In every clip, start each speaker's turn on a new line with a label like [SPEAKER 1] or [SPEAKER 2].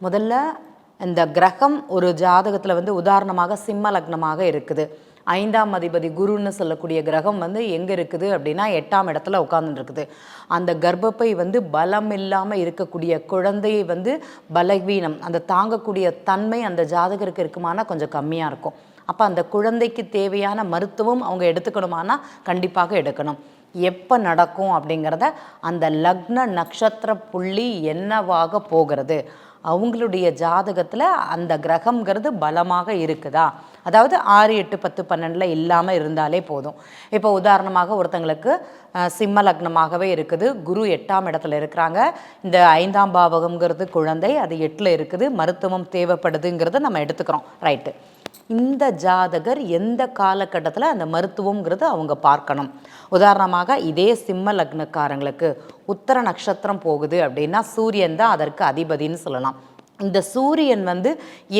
[SPEAKER 1] முதல்ல இந்த கிரகம் ஒரு ஜாதகத்தில் வந்து உதாரணமாக சிம்ம லக்னமாக இருக்குது. 5ஆம் அதிபதி குருன்னு சொல்லக்கூடிய கிரகம் வந்து எங்கே இருக்குது அப்படின்னா 8ஆம் இடத்துல உட்கார்ந்துருக்குது. அந்த கர்ப்பப்பை வந்து பலம் இல்லாமல் இருக்கக்கூடிய குழந்தையை வந்து பலவீனம், அந்த தாங்கக்கூடிய தன்மை அந்த ஜாதகருக்கு இருக்குமானா கொஞ்சம் கம்மியாக இருக்கும். அப்போ அந்த குழந்தைக்கு தேவையான மருத்துவம் அவங்க எடுத்துக்கணுமானா கண்டிப்பாக எடுக்கணும். எப்போ நடக்கும் அப்படிங்கிறத அந்த லக்ன நட்சத்திர புள்ளி என்னவாக போகிறது, அவங்களுடைய ஜாதகத்தில் அந்த கிரகம்ங்கிறது பலமாக இருக்குதா, அதாவது 6, 8, 10, 12 இல்லாமல் இருந்தாலே போதும். இப்போ உதாரணமாக ஒருத்தங்களுக்கு சிம்ம லக்னமாகவே இருக்குது, குரு 8ஆம் இடத்துல இருக்கிறாங்க, இந்த 5ஆம் பாவகம்ங்கிறது குழந்தை, அது 8ல் இருக்குது, மருத்துவம் தேவைப்படுதுங்கிறத நம்ம எடுத்துக்கிறோம். ரைட்டு. இந்த ஜாதகர் எந்த காலகட்டத்தில் அந்த மருத்துவங்கிறது அவங்க பார்க்கணும். உதாரணமாக இதே சிம்ம லக்னக்காரங்களுக்கு உத்தர நட்சத்திரம் போகுது அப்படின்னா சூரியன் தான் அதற்கு அதிபதின்னு சொல்லலாம். இந்த சூரியன் வந்து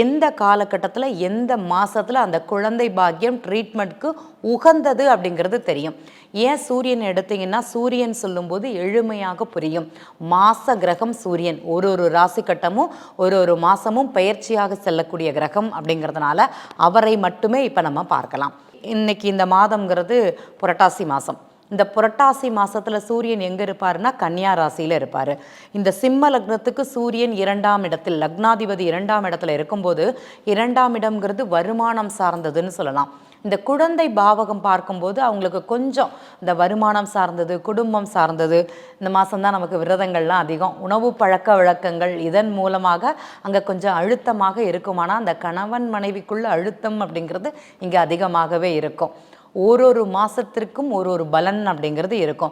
[SPEAKER 1] எந்த காலகட்டத்தில் எந்த மாதத்தில் அந்த குழந்தை பாக்கியம் ட்ரீட்மெண்ட்க்கு உகந்தது அப்படிங்கிறது தெரியும். ஏன் சூரியன் எடுத்திங்கன்னா சூரியன் சொல்லும்போது எளிமையாக புரியும். மாச கிரகம் சூரியன், ஒரு ராசி கட்டமும் ஒரு மாதமும் பயிற்சியாக செல்லக்கூடிய கிரகம் அப்படிங்கிறதுனால அவரை மட்டுமே இப்போ நம்ம பார்க்கலாம். இன்னைக்கு இந்த மாதம்ங்கிறது புரட்டாசி மாதம். இந்த புரட்டாசி மாதத்தில் சூரியன் எங்கே இருப்பாருன்னா கன்னியா ராசியில் இருப்பார். இந்த சிம்ம லக்னத்துக்கு சூரியன் 2ஆம் இடத்தில், லக்னாதிபதி 2ஆம் இடத்துல இருக்கும்போது 2ஆம் இடம்ங்கிறது வருமானம் சார்ந்ததுன்னு சொல்லலாம். இந்த குழந்தை பாவகம் பார்க்கும்போது அவங்களுக்கு கொஞ்சம் இந்த வருமானம் சார்ந்தது, குடும்பம் சார்ந்தது, இந்த மாதம்தான் நமக்கு விரதங்கள்லாம் அதிகம், உணவு பழக்க வழக்கங்கள், இதன் மூலமாக அங்கே கொஞ்சம் அழுத்தமாக இருக்குமானா அந்த கணவன் மனைவிக்குள்ள அழுத்தம் அப்படிங்கிறது இங்கே அதிகமாகவே இருக்கும். ஒரு மாதத்திற்கும் ஒரு பலன் அப்படிங்கிறது இருக்கும்.